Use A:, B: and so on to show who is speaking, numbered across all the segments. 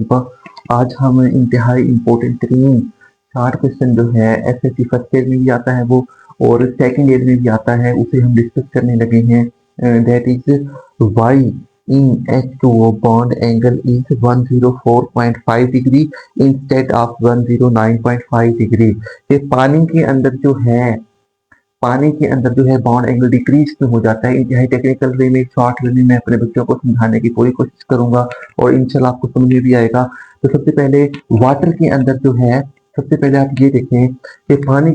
A: तजुर्बा। आज हम इंतहाई इम्पोर्टेंट तरीन 60 क्वेश्चन जो है एसएससी फर्स्ट ईयर में भी आता है वो, और सेकंड ईयर में भी आता है, उसे हम डिस्कस करने लगे हैं। That is why in H2O bond angle is 104.5 degree instead of 109.5 degree. ये पानी के अंदर जो है बॉन्ड एंगल डिक्रीज क्यों हो जाता है। इंतहाई टेक्निकल वे में शॉर्ट वे में मैं अपने बच्चों को समझाने की पूरी कोशिश करूंगा और इंशाल्लाह आपको समझ में भी आएगा। तो सबसे पहले वाटर के अंदर जो है, सबसे पहले आप ये देखें कि पानी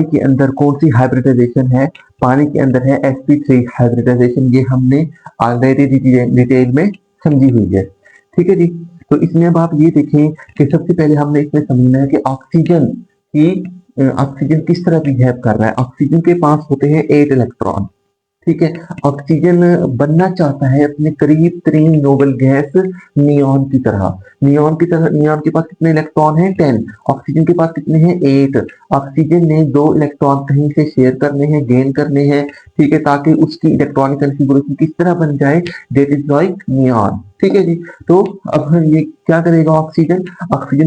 A: के अंदर कौन सी हाइब्रिडाइजेशन है। पानी के अंदर है sp3 हाइब्रिडाइजेशन। ये हमने ऑलरेडी डिटेल में समझी हुई है, ठीक है जी। तो इसमें अब आप ये देखें कि सबसे पहले हमने इसमें समझना है कि ऑक्सीजन किस तरह बिहेव कर रहा है। ऑक्सीजन के पास होते हैं 8 इलेक्ट्रॉन, ठीक है। ऑक्सीजन बनना चाहता है अपने करीब तरीन नोबल गैस नियॉन की तरह। नियॉन के पास कितने इलेक्ट्रॉन हैं? 10। ऑक्सीजन के पास कितने हैं? 8। ऑक्सीजन ने 2 इलेक्ट्रॉन कहीं से शेयर करने हैं, गेन करने हैं, ठीक है, ताकि उसकी इलेक्ट्रॉनिक कॉन्फ़िगरेशन किस तरह बन जाए, दैट इज लाइक नियॉन, ठीक है जी। तो अब हम ये क्या करेगा ऑक्सीजन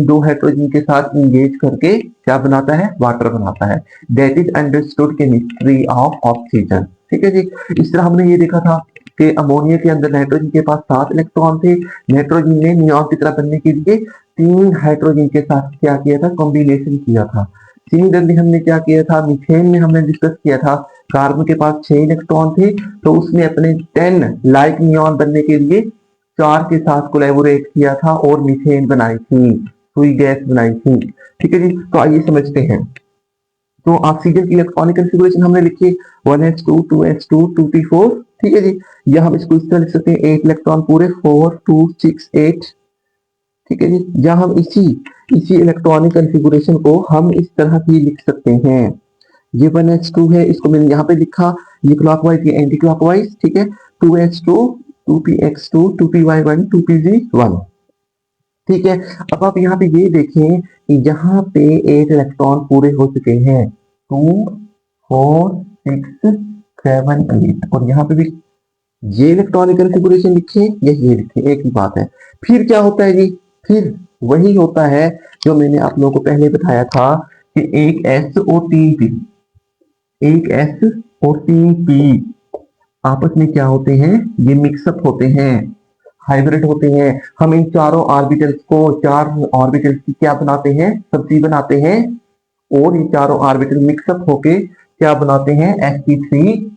A: 2 हाइड्रोजन के साथ इंगेज करके क्या बनाता है? वाटर बनाता है। That is understood chemistry of oxygen, ठीक है जी। इस तरह हमने ये देखा था कि अमोनिया के अंदर नाइट्रोजन के पास 7 इलेक्ट्रॉन थे। नाइट्रोजन ने नियॉन की तरह बनने के लिए 3 हाइड्रोजन के साथ क्या किया था? कॉम्बिनेशन किया था। सिमिलरली हमने क्या किया था? मीथेन में हमने डिस्कस किया था, कार्बन के पास 6 इलेक्ट्रॉन थे, तो उसने अपने 10 लाइक नियॉन बनने के लिए 4 के साथ कोलैबोरेट किया था और मीथेन बनाई थी, सुई गैस बनाई थी, ठीक है जी। तो आइए समझते हैं। तो ऑक्सीजन की इलेक्ट्रॉनिक कॉन्फ़िगरेशन हमने लिखी 1s2 2s2 2p4, ठीक है जी। या हम इसको इस तरह लिख सकते हैं 8 इलेक्ट्रॉन पूरे 4 2 6 8, ठीक है जी। या हम इसी इलेक्ट्रॉनिक कॉन्फ़िगरेशन को हम इस तरह भी लिख सकते हैं। ये 1s2 है, इसको मैंने यहाँ पे लिखा, ये क्लॉकवाइज ये एंटी क्लॉकवाइज, ठीक है। 2s2 2px2 2py1 2pz1, ठीक है। अब आप यहाँ पे ये देखें कि यहाँ पे 8 इलेक्ट्रॉन पूरे हो चुके हैं, 2 4 6 7 8, और यहाँ पे भी ये इलेक्ट्रॉनिक कॉन्फ़िगरेशन लिखे या ये लिखे, एक ही बात है। फिर क्या होता है जी? फिर वही होता है जो मैंने आप लोगों को पहले बताया था कि एक S और 3 P, एक S और 3 P आपस में क्या होते हैं? ये मिक्सअप होते हैं, हाइब्रिड होते हैं। हम इन चारों ऑर्बिटल्स को, 4 ऑर्बिटल्स की क्या बनाते हैं? सब्जी बनाते हैं, और ये चारों ऑर्बिटल मिक्सअप होके क्या बनाते हैं? sp3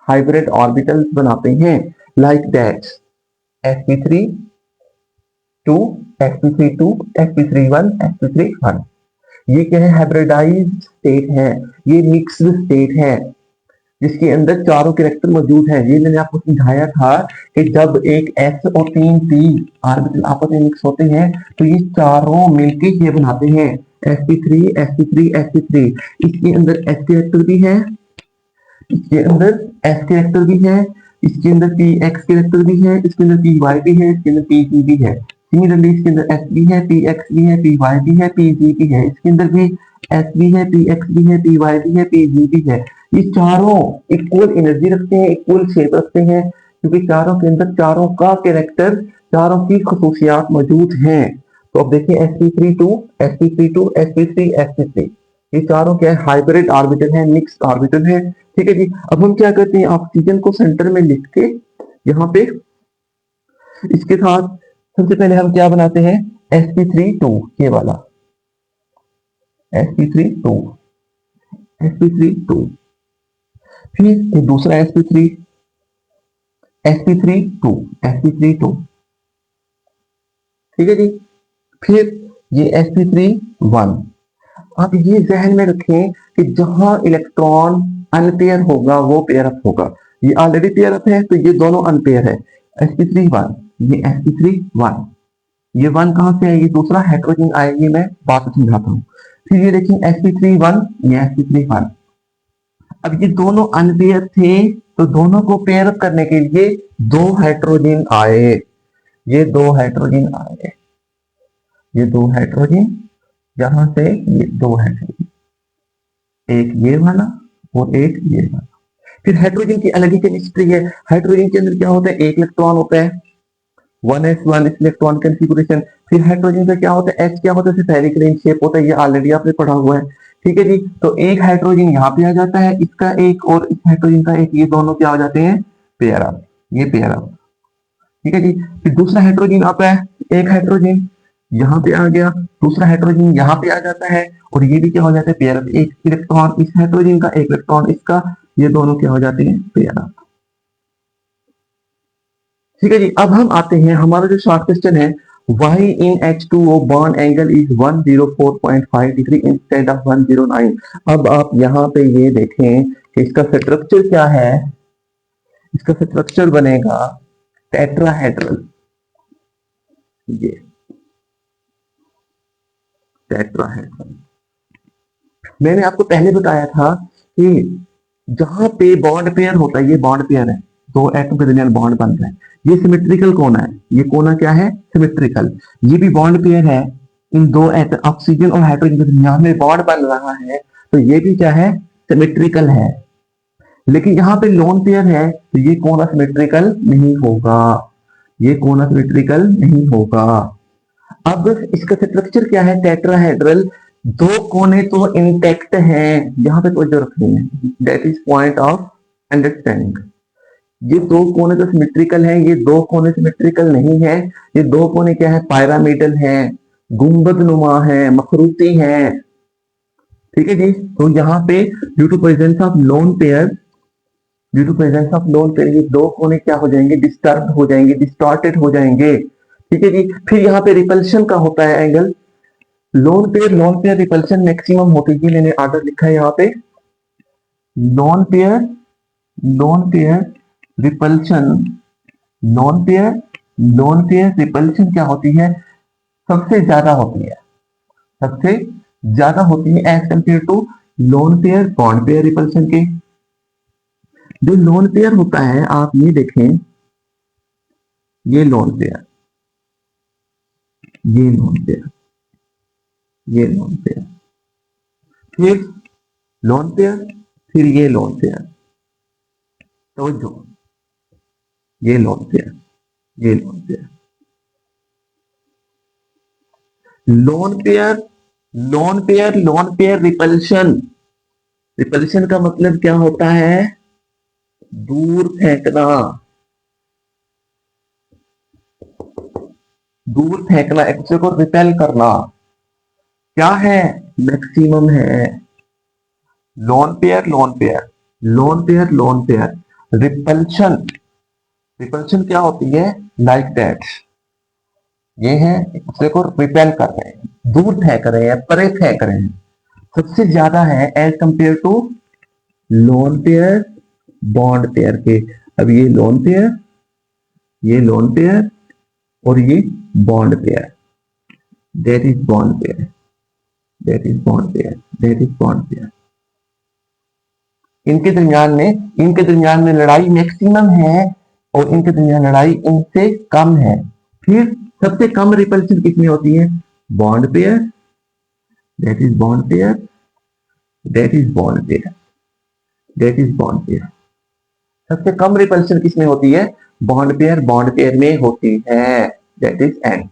A: हाइब्रिड ऑर्बिटल्स बनाते हैं, like that sp3 2 sp3 2 sp3 1 sp3 1। ये क्या है? हाइब्रिडाइज्ड स्टेट है, ये मिक्स्ड स्टेट है जिसके अंदर चारों कैरेक्टर मौजूद है। ये मैंने आपको समझाया था कि जब एक S और 3 P ऑर्बिटल आपस में मिक्स होते हैं तो ये चारों मिलके ये बनाते हैं sp3 sp3 sp3। इसके अंदर S कैरेक्टर भी है, इसके अंदर S कैरेक्टर भी है, इसके अंदर px कैरेक्टर भी है, इसके अंदर py भी है, इसके अंदर pz भी है। सिमिलरली इसके अंदर s भी है, px भी है, py भी है, pz भी है, इसके अंदर भी s भी है, px भी है, py भी है, pz भी है। ये चारों इक्वल एनर्जी रखते हैं, इक्वल शेप रखते हैं, क्योंकि चारों के अंदर चारों का कैरेक्टर, चारों की खसूसियात मौजूद हैं। तो अब देखिए sp32 sp32 sp3 sp3, ये चारों क्या है? हाइब्रिड ऑर्बिटल है, मिक्स्ड ऑर्बिटल है, ठीक है जी। अब हम क्या करते हैं? ऑक्सीजन को सेंटर में लिख के यहाँ पे इसके साथ सबसे पहले हम क्या बनाते हैं? sp32, ये वाला sp32 sp32, फिर एक दूसरा sp3 sp32 sp32, ठीक है जी। फिर ये sp31। आप ये जहन में रखें कि जहां इलेक्ट्रॉन अनपेयर होगा वो पेयर अप होगा। ये ऑलरेडी पेयर अप है तो ये दोनों अनपेयर है। sp31, ये sp31, ये 1 कहां से है? ये दूसरा हाइड्रोजन आएगी, मैं बात समझाता हूँ। फिर ये देखिए sp31, ये sp31। अब ये दोनों अनपेयर थे तो दोनों को पेयर अप करने के लिए 2 हाइड्रोजन आए, ये 2 हाइड्रोजन आए, ये 2 हाइड्रोजन, यहां से ये 2 हाइड्रोजन, एक ये वाला और एक ये वाला। फिर हाइड्रोजन की अलग ही केमिस्ट्री है। हाइड्रोजन के अंदर क्या होता है, एक इलेक्ट्रॉन होता है, 1s1 इलेक्ट्रॉन कॉन्फ़िगरेशन। फिर हाइड्रोजन का क्या होता है, H क्या होता है, फेरिक रिंग शेप होता है, ये ऑलरेडी आपने पढ़ा हुआ है। ठीक है जी, तो एक हाइड्रोजन यहाँ पे आ जाता है, इसका एक और इस हाइड्रोजन का एक, ये दोनों क्या हो जाते हैं, पेयर अप, ये पेयर अप। ठीक है जी, फिर दूसरा हाइड्रोजन आता है, एक हाइड्रोजन यहाँ पे आ गया, दूसरा हाइड्रोजन यहाँ पे आ जाता है, और ये भी क्या हो जाता है, पेयर अप। एक इलेक्ट्रॉन इस हाइड्रोजन का, एक इलेक्ट्रॉन इसका, ये दोनों क्या हो जाते हैं, पेयर अप। ठीक है जी, अब हम आते हैं, हमारा जो शॉर्ट क्वेश्चन है, why in H2O bond angle is 104.5 degree instead of 109। अब आप यहाँ पे ये देखें कि इसका स्ट्रक्चर क्या है, इसका स्ट्रक्चर बनेगा टेट्राहेड्रल, ये टेट्राहेड्रल। मैंने आपको पहले बताया था कि जहां पे बॉन्ड पेयर होता है, ये बॉन्ड पेयर है, दो एटम के दरमियान बॉन्ड बन रहा है, ये सिमेट्रिकल कोना है, ये कोना क्या है, सिमेट्रिकल। ये भी बॉन्ड पेयर है, इन दो एटम ऑक्सीजन और हाइड्रोजन के दरमियान में बॉन्ड बन रहा है, तो ये भी क्या है, सिमेट्रिकल है। लेकिन यहाँ पे लोन पेयर है, तो ये कोना सिमेट्रिकल नहीं होगा, ये कोना सिमेट्रिकल नहीं होगा। अब इसका स्ट्रक्चर क्या है, टेट्राहेड्रल, दो कोने तो इंटेक्ट हैं, यहाँ पे कोई जरूरत नहीं है, that is point of understanding. ये दो कोने तो सिमेट्रिकल हैं, ये दो कोने सिमेट्रिकल नहीं है, ये दो कोने क्या है, पायरामिडल है, गुंबद नुमा है, मखरूती है। ठीक है जी, तो यहाँ पे due to presence of lone pair, due to presence of lone pair, ये दो कोने क्या हो जाएंगे, डिस्टर्ब हो जाएंगे, डिस्टॉर्टेड हो जाएंगे। ठीक है जी, फिर यहाँ पे रिपल्शन का होता है angle, loan pair repulsion maximum होती है, मैंने आर्डर लिखा है यहाँ पे, loan pair repulsion, loan pair repulsion क्या होती है, सबसे ज्यादा होती है, सबसे ज्यादा होती है as compare to lone pair bond pair repulsion के। जो लोन पेयर होता है, आप ये देखें, ये लोन पेयर, ये लोन पेयर, ये लोन पेयर, फिर लोन पेयर, फिर ये लोन पेयर, तो जो ये लोन पेयर, ये lone pair, lone pair, loan pair repulsion, repulsion का मतलब क्या होता है, दूर फेंकना, दूर फेंकना, एक दूसरे को रिपेल करना, क्या है, मैक्सिमम है। लोन पेयर रिपल्शन, रिपल्शन क्या होती है, लाइक दैट, ये है एक दूसरे को रिपेल कर रहे हैं, दूर फेंक रहे हैं, परे फेंक रहे हैं, सबसे ज्यादा है as compare to lone pair bond pair के। अब ये लोन पेयर, ये लोन पेयर, और ये bond pair, that is bond pair, that is bond pair, that is bond pair. इनके दरमियान में लड़ाई मैक्सिमम है, और इनके दरमियान लड़ाई इनसे कम है। फिर सबसे कम रिपल्शन किसमें होती है, bond pair, that is bond pair, that is bond pair, that is bond pair. सबसे कम रिपल्शन किसमें होती है, बॉन्ड पेयर में होती है, दैट इज एंड।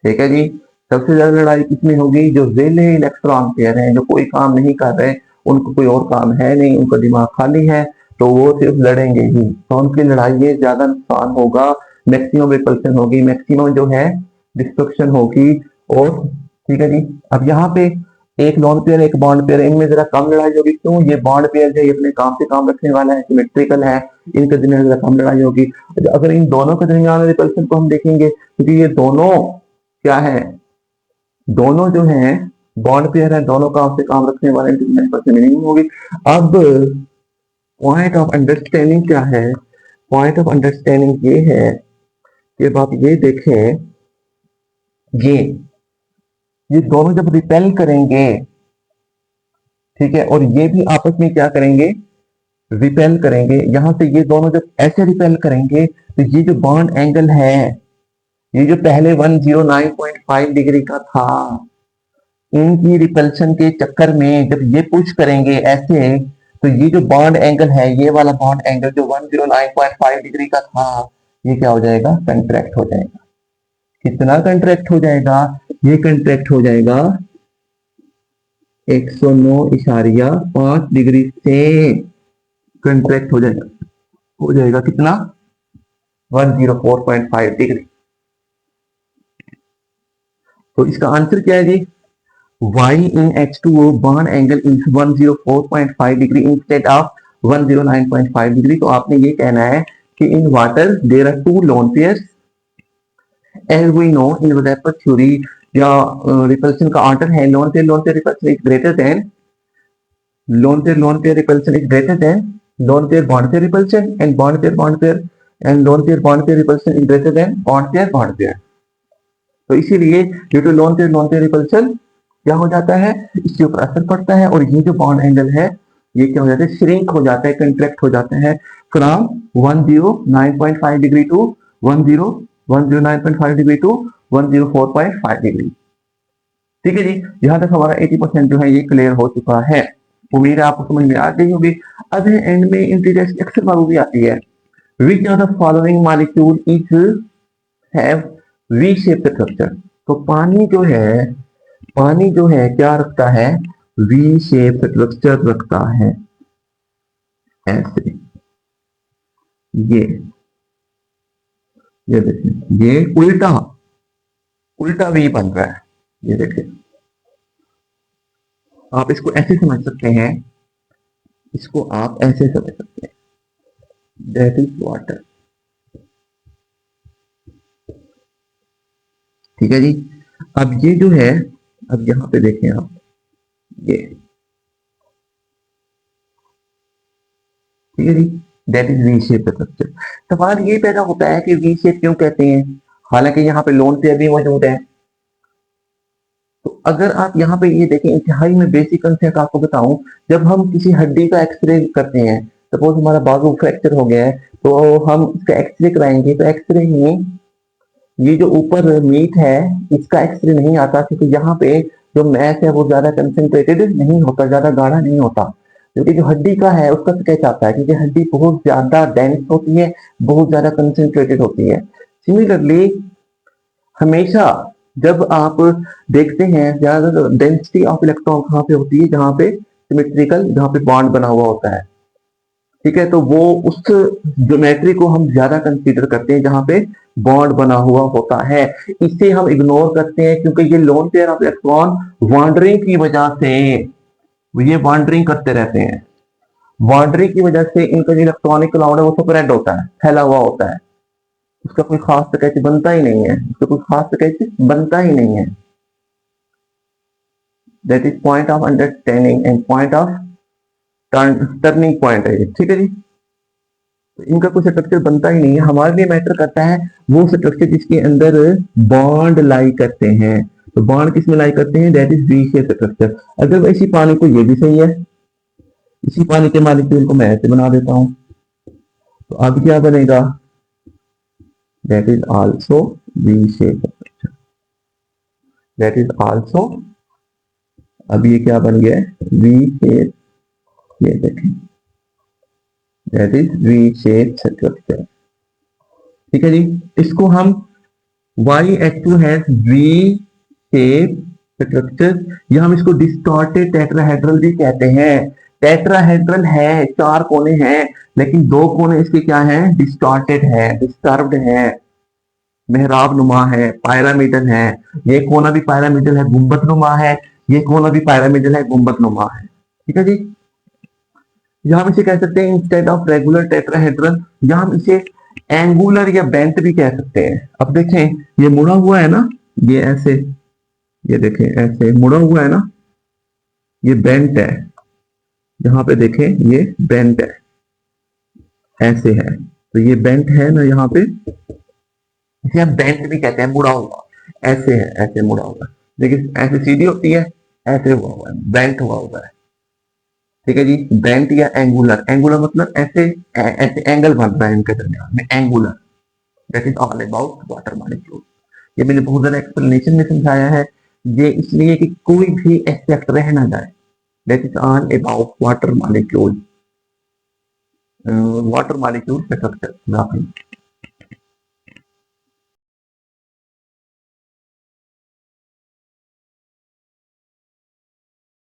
A: ठीक है जी, सबसे ज्यादा लड़ाई किसमें होगी, जो वेले इलेक्ट्रॉन पेयर हैं, जो कोई काम नहीं कर रहे, उनको कोई और काम है नहीं, उनका दिमाग खाली है, तो वो सिर्फ लड़ेंगे ही, तो उनकी लड़ाई में ज्यादा नुकसान होगा, मैक्सिमम रिपल्शन होगी, मैक्सिमम जो है डिस्ट्रक्शन होगी। और ठीक है जी, अब यहाँ पे एक लोन पेयर एक बॉन्ड पेयर, इनमें जरा कम लड़ाई होगी, क्यों, ये बॉन्ड पेयर जो अपने काम से काम रखने वाला है, सिमेट्रिकल है, इनके दरमियान जरा कम लड़ाई होगी। अगर इन दोनों के दरमियान रिपल्शन को हम देखेंगे, क्योंकि ये दोनों क्या है, दोनों जो है बॉन्ड पेयर है, दोनों काम से काम रखने वाले, मिनिमम होगी। अब पॉइंट ऑफ अंडरस्टैंडिंग क्या है, पॉइंट ऑफ अंडरस्टैंडिंग ये है कि अब आप ये देखें, ये दोनों जब रिपेल करेंगे, ठीक है, और ये भी आपस में क्या करेंगे, रिपेल करेंगे, यहां से ये दोनों जब ऐसे रिपेल करेंगे, तो ये जो बॉन्ड एंगल है, ये जो पहले 109.5 डिग्री का था, इनकी रिपल्शन के चक्कर में जब ये पुश करेंगे ऐसे, तो ये जो बॉन्ड एंगल है, ये वाला बॉन्ड एंगल जो 109.5 डिग्री का था, ये क्या हो जाएगा, कंट्रैक्ट हो जाएगा। कितना कंट्रैक्ट हो जाएगा, ये कंट्रैक्ट हो जाएगा 109.5 डिग्री से कंट्रैक्ट हो जाएगा कितना, 104.5 डिग्री। तो इसका आंसर क्या है जी, y in H2O bond angle is 104.5 degree instead of 109.5 degree. तो आपने ये कहना है कि in water there are two lone pairs, as we know in रैपर थ्योरी या रिपल्शन का ऑर्डर है, lone pair repulsion is greater than, lone pair repulsion is greater than lone pair bond pair repulsion, and bond pair and lone pair bond pair repulsion is greater than bond pair. तो इसीलिए due to lone pair repulsion क्या हो जाता है, इसके ऊपर असर पड़ता है, और ये जो बॉन्ड एंगल है ये क्या हो जाता है, श्रिंक हो जाता है, कंट्रैक्ट हो जाता है from 109.5 degree to 109.5 degree to 104.5 degree. ठीक है जी, यहां तक हमारा 80% जो है ये क्लियर हो चुका है। उम्मीद है आपको समझ में आ गई होगी। अब एंड में इंटीग्रेशन अक्सर बार भी आती है, which of the following molecule is have we shape structure. तो पानी जो है क्या रखता है, वी शेप स्ट्रक्चर रखता है, ऐसे। ये देखिए, ये उल्टा वी बन रहा है, ये देखिए। आप इसको ऐसे समझ सकते हैं, इसको आप ऐसे समझ सकते हैं, दैट इज वाटर। ठीक है जी। अब ये जो है, अब यहां पे देखें आप, ये ठीक है जी, that is V shape structure. सवाल ये पैदा होता है कि वी शेप क्यों कहते हैं, हालांकि यहाँ पे लोन पेयर भी मौजूद है। तो अगर आप यहाँ पे ये देखें, इंतहाई में बेसिक कंसेप्ट आपको बताऊं, जब हम किसी हड्डी का एक्सरे करते हैं, सपोज हमारा बाजू फ्रैक्चर हो गया है, तो हम इसका एक्सरे कराएंगे, तो एक्सरे में ये जो ऊपर मीट है इसका एक्सरे नहीं आता, क्योंकि यहाँ पे जो मैस है वो ज्यादा कंसेंट्रेटेड नहीं होता, ज्यादा गाढ़ा नहीं होता, क्योंकि जो हड्डी का है उसका स्केच आता है, क्योंकि हड्डी बहुत ज्यादा डेंस होती है, बहुत ज्यादा कंसेंट्रेटेड होती है। सिमिलरली हमेशा जब आप देखते हैं ज्यादा डेंसिटी ऑफ इलेक्ट्रॉन कहाँ पे होती है, जहाँ पे सिमेट्रिकल, जहाँ पे बॉन्ड बना हुआ होता है। ठीक है, तो वो उस ज्योमेट्री को हम ज्यादा कंसीडर करते हैं जहां पे बॉन्ड बना हुआ होता है। इसे हम इग्नोर करते हैं क्योंकि ये lone pair of electron wandering की वजह से, ये वॉन्डरिंग करते रहते हैं, वॉन्डरिंग की वजह से इनका जो इलेक्ट्रॉनिक क्लाउड है वो स्प्रेड होता है, फैला हुआ होता है, उसका कोई खास स्केच बनता ही नहीं है, उसका कोई खास स्केच बनता ही नहीं है। That is point of understanding and point of turning point है। ठीक है जी, तो इनका कुछ स्ट्रक्चर बनता ही नहीं है। हमारे लिए मैटर करता है वो स्ट्रक्चर जिसके अंदर बॉन्ड लाई करते हैं। तो बॉन्ड किस में लाई करते हैं, that is V shape structure. अगर इसी पानी को, ये भी सही है, इसी पानी के मॉलिक्यूल को मैं ऐसे बना देता हूं, तो अब क्या बनेगा, that is also we shape structure, that is also, अब ये क्या बन गया, वी शेप, ये देखें, that is V shape structure. ठीक है जी, इसको हम YH2 has we shape structure, या हम इसको डिस्टॉर्टेड टेट्राहेड्रल भी कहते हैं। टेट्राहेड्रल है, 4 कोने हैं, लेकिन 2 कोने इसके क्या हैं, डिस्टॉर्टेड है, डिस्टर्ब्ड है, मेहराब नुमा है, पायरामिडल है। ये कोना भी पायरामिडल है, गुंबद नुमा है, ये कोना भी पायरामिडल है, गुंबद नुमा है। ठीक है जी, या हम इसे कह सकते हैं इंस्टेड ऑफ रेगुलर टेट्राहेड्रल, या हम इसे एंगुलर या बेंट भी कह सकते हैं। अब देखें, ये मुड़ा हुआ है ना, ये ऐसे, ये देखें ऐसे मुड़ा हुआ है ना, ये बेंट है, यहाँ पे देखें ये बेंट है, ऐसे है, तो ये बेंट है ना यहाँ पे, इसे हम बेंट भी कहते हैं, मुड़ा हुआ, ऐसे है, ऐसे मुड़ा हुआ, लेकिन ऐसे सीधी होती है, ऐसे हुआ हुआ है, बेंट हुआ हुआ है। ठीक है जी, बेंट या एंगुलर, एंगुलर मतलब ऐसे ऐसे एंगल बन रहा है इनके दरमियान में, angular. That is all about water molecule. ये मैंने बहुत ज्यादा एक्सप्लेनेशन में समझाया है, ये इसलिए कि कोई भी एस्पेक्ट रह ना जाए। That is all about water molecule. Water molecule पे सकते हैं।